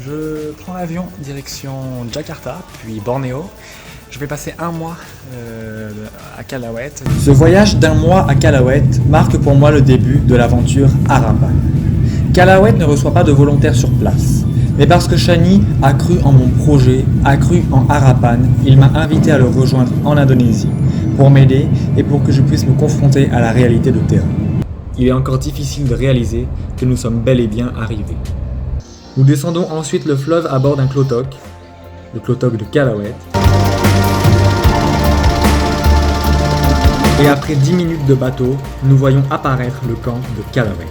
Je prends l'avion direction Jakarta, puis Bornéo. Je vais passer un mois à Calauet. Ce voyage d'un mois à Calauet marque pour moi le début de l'aventure Harapan. Calauet ne reçoit pas de volontaires sur place, mais parce que Shani a cru en mon projet, a cru en Harapan, il m'a invité à le rejoindre en Indonésie pour m'aider et pour que je puisse me confronter à la réalité de terrain. Il est encore difficile de réaliser que nous sommes bel et bien arrivés. Nous descendons ensuite le fleuve à bord d'un clotok, le clotok de Calauet. Et après 10 minutes de bateau, nous voyons apparaître le camp de Calauet.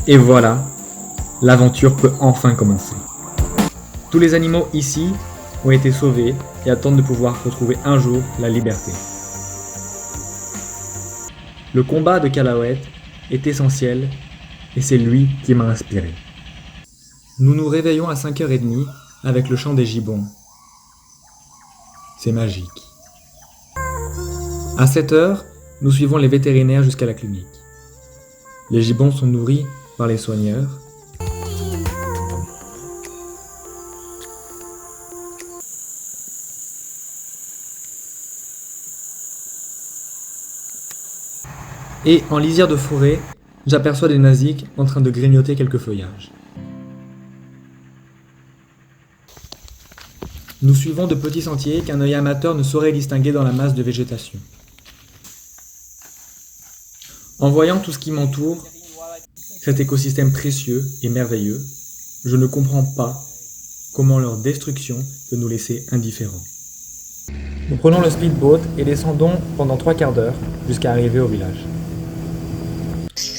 Et voilà, l'aventure peut enfin commencer. Tous les animaux ici ont été sauvés et attendent de pouvoir retrouver un jour la liberté. Le combat de Calauet est essentiel et c'est lui qui m'a inspiré. Nous nous réveillons à 5h30 avec le chant des gibbons. C'est magique. À 7h, nous suivons les vétérinaires jusqu'à la clinique. Les gibbons sont nourris par les soigneurs. Et en lisière de forêt, j'aperçois des nasiques en train de grignoter quelques feuillages. Nous suivons de petits sentiers qu'un œil amateur ne saurait distinguer dans la masse de végétation. En voyant tout ce qui m'entoure, cet écosystème précieux et merveilleux, je ne comprends pas comment leur destruction peut nous laisser indifférents. Nous prenons le speedboat et descendons pendant 3/4 d'heure jusqu'à arriver au village.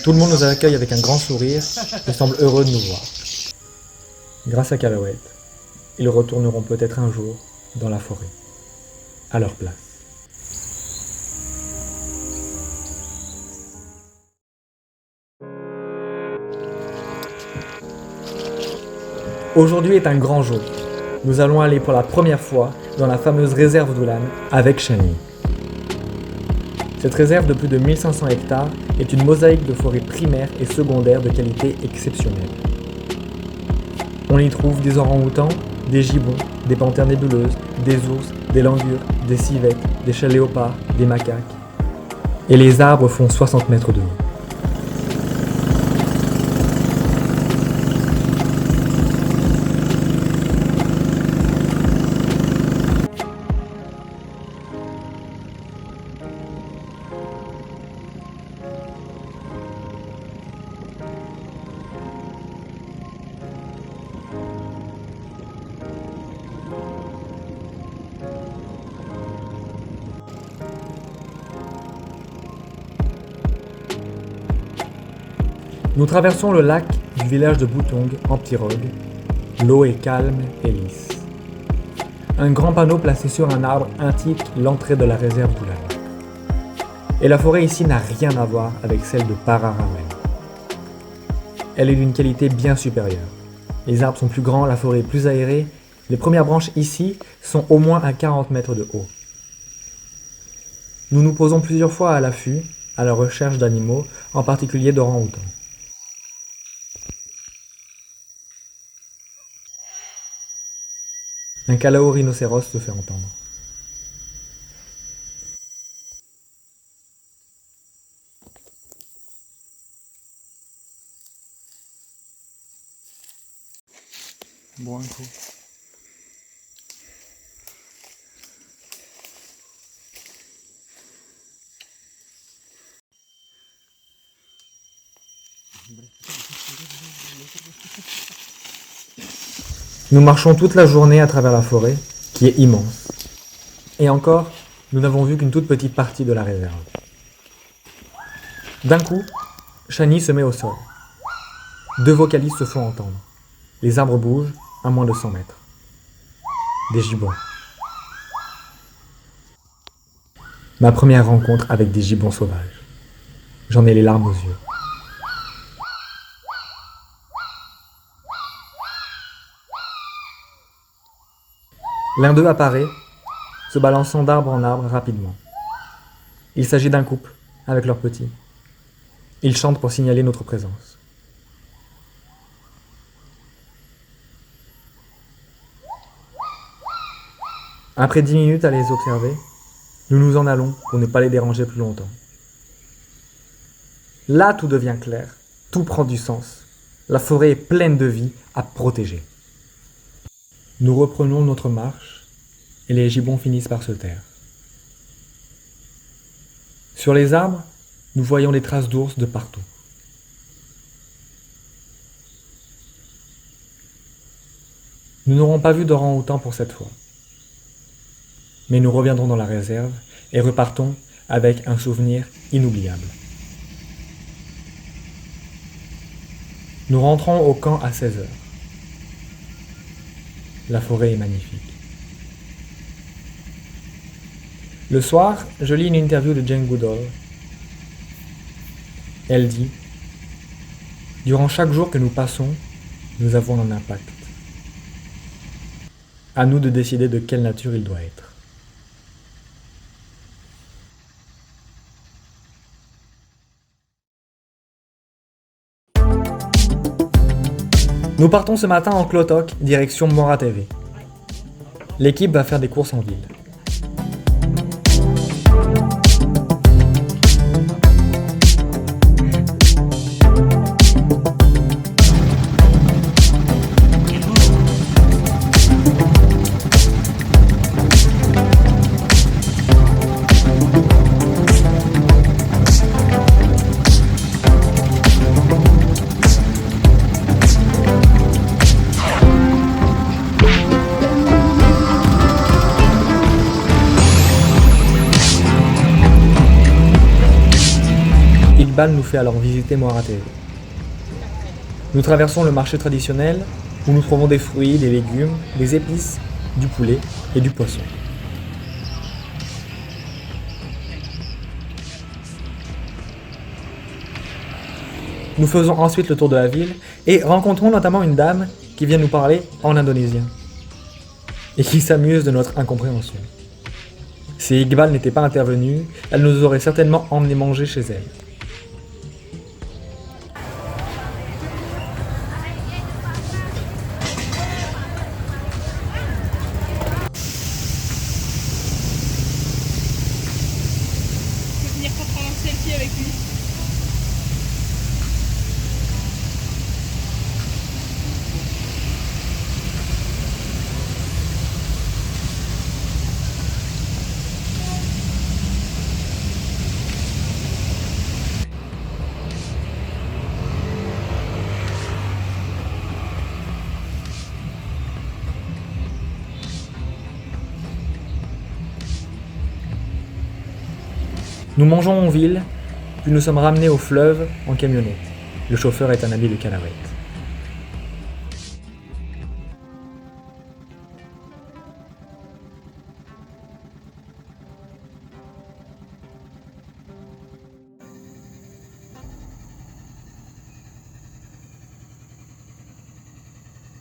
Tout le monde nous accueille avec un grand sourire et semble heureux de nous voir. Grâce à Calauet, ils retourneront peut-être un jour dans la forêt, à leur place. Aujourd'hui est un grand jour. Nous allons aller pour la première fois dans la fameuse réserve d'Ulan avec Shani. Cette réserve de plus de 1500 hectares est une mosaïque de forêts primaires et secondaires de qualité exceptionnelle. On y trouve des orang-outans, des gibbons, des panthères nébuleuses, des ours, des langurs, des civettes, des chats léopards, des macaques. Et les arbres font 60 mètres de haut. Nous traversons le lac du village de Butong en pirogue. L'eau est calme et lisse. Un grand panneau placé sur un arbre indique l'entrée de la réserve d'Ulan. Et la forêt ici n'a rien à voir avec celle de Pararamen. Elle est d'une qualité bien supérieure. Les arbres sont plus grands, la forêt est plus aérée. Les premières branches ici sont au moins à 40 mètres de haut. Nous nous posons plusieurs fois à l'affût, à la recherche d'animaux, en particulier d'orang-outans. Un calao rhinocéros se fait entendre. Bois un coup. Nous marchons toute la journée à travers la forêt, qui est immense. Et encore, nous n'avons vu qu'une toute petite partie de la réserve. D'un coup, Shani se met au sol. 2 vocalises se font entendre. Les arbres bougent à moins de 100 mètres. Des gibbons. Ma première rencontre avec des gibbons sauvages. J'en ai les larmes aux yeux. L'un d'eux apparaît, se balançant d'arbre en arbre rapidement. Il s'agit d'un couple, avec leurs petits. Ils chantent pour signaler notre présence. Après 10 minutes à les observer, nous nous en allons pour ne pas les déranger plus longtemps. Là, tout devient clair, tout prend du sens. La forêt est pleine de vie à protéger. Nous reprenons notre marche et les gibbons finissent par se taire. Sur les arbres, nous voyons des traces d'ours de partout. Nous n'aurons pas vu d'orang-outan pour cette fois. Mais nous reviendrons dans la réserve et repartons avec un souvenir inoubliable. Nous rentrons au camp à 16h. La forêt est magnifique. Le soir, je lis une interview de Jane Goodall. Elle dit « Durant chaque jour que nous passons, nous avons un impact. À nous de décider de quelle nature il doit être. » Nous partons ce matin en Clotoc, direction Moratevé. L'équipe va faire des courses en ville. Iqbal nous fait alors visiter Moratevé. Nous traversons le marché traditionnel où nous trouvons des fruits, des légumes, des épices, du poulet et du poisson. Nous faisons ensuite le tour de la ville et rencontrons notamment une dame qui vient nous parler en indonésien et qui s'amuse de notre incompréhension. Si Iqbal n'était pas intervenu, elle nous aurait certainement emmené manger chez elle. Pour prendre un selfie avec lui. Nous mangeons en ville, puis nous sommes ramenés au fleuve en camionnette. Le chauffeur est un ami de Calawet.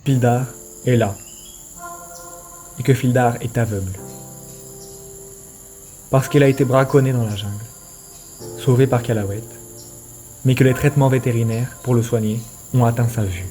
Fildar est là, et que Fildar est aveugle. Parce qu'il a été braconné dans la jungle, sauvé par Calawet, mais que les traitements vétérinaires pour le soigner ont atteint sa vue.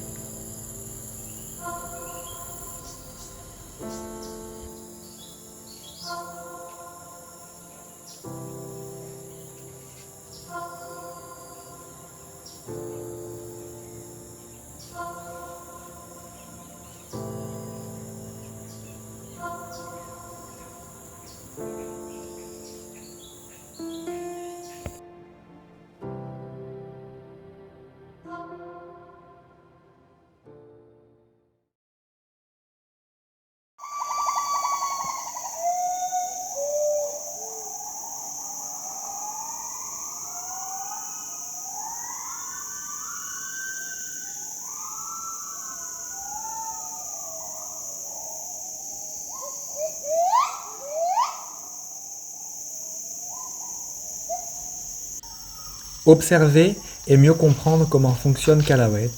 Observer et mieux comprendre comment fonctionne Calawet,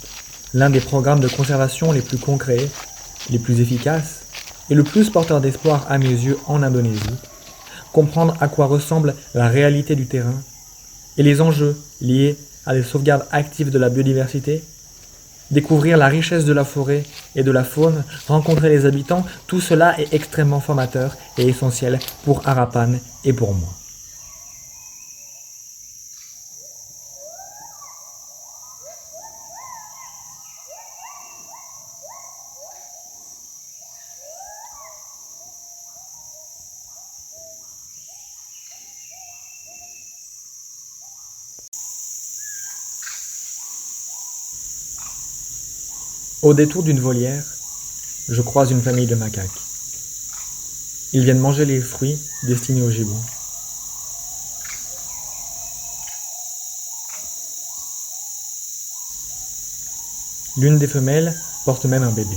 l'un des programmes de conservation les plus concrets, les plus efficaces et le plus porteur d'espoir à mes yeux en Indonésie, comprendre à quoi ressemble la réalité du terrain, et les enjeux liés à des sauvegardes actives de la biodiversité, découvrir la richesse de la forêt et de la faune, rencontrer les habitants, tout cela est extrêmement formateur et essentiel pour Arapan et pour moi. Au détour d'une volière, je croise une famille de macaques. Ils viennent manger les fruits destinés aux gibbons. L'une des femelles porte même un bébé.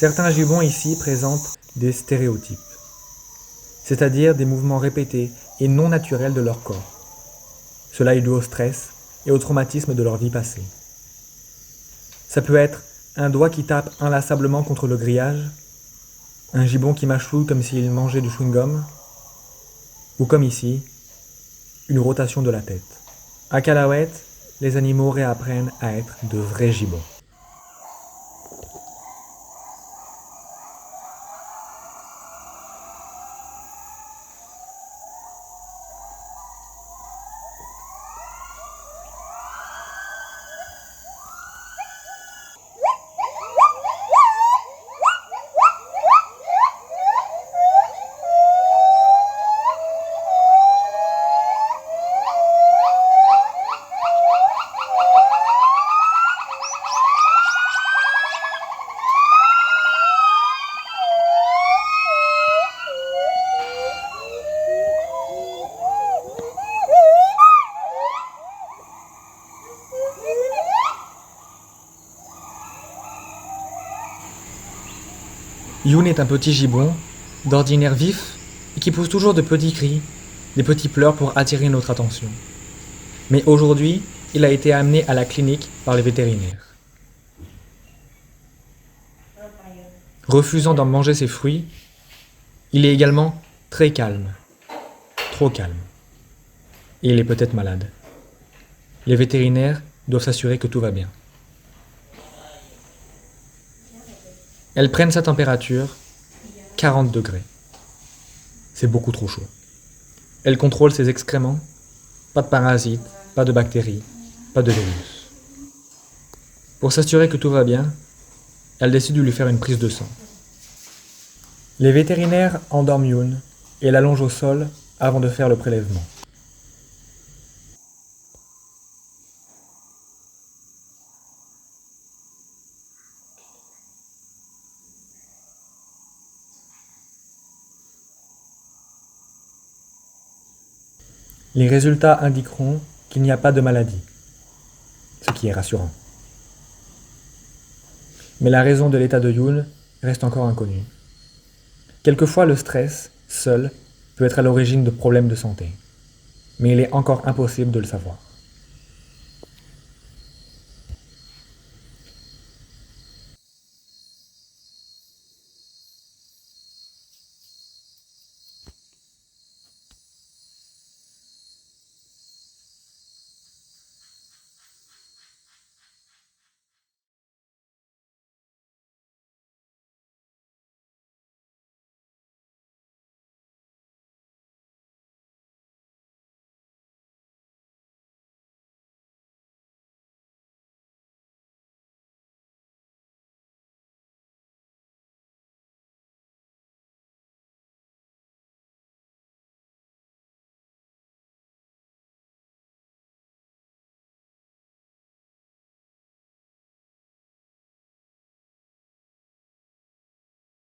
Certains gibbons ici présentent des stéréotypes, c'est-à-dire des mouvements répétés et non naturels de leur corps. Cela est dû au stress et au traumatisme de leur vie passée. Ça peut être un doigt qui tape inlassablement contre le grillage, un gibbon qui mâchouille comme s'il mangeait du chewing-gum, ou comme ici, une rotation de la tête. À Calauet, les animaux réapprennent à être de vrais gibbons. Youn est un petit gibbon, d'ordinaire vif, et qui pousse toujours de petits cris, des petits pleurs pour attirer notre attention. Mais aujourd'hui, il a été amené à la clinique par les vétérinaires. Refusant d'en manger ses fruits, il est également très calme, trop calme. Et il est peut-être malade. Les vétérinaires doivent s'assurer que tout va bien. Elles prennent sa température, 40 degrés. C'est beaucoup trop chaud. Elles contrôlent ses excréments, pas de parasites, pas de bactéries, pas de virus. Pour s'assurer que tout va bien, elles décident de lui faire une prise de sang. Les vétérinaires endorment Youn et l'allongent au sol avant de faire le prélèvement. Les résultats indiqueront qu'il n'y a pas de maladie, ce qui est rassurant. Mais la raison de l'état de Youn reste encore inconnue. Quelquefois, le stress, seul, peut être à l'origine de problèmes de santé, mais il est encore impossible de le savoir.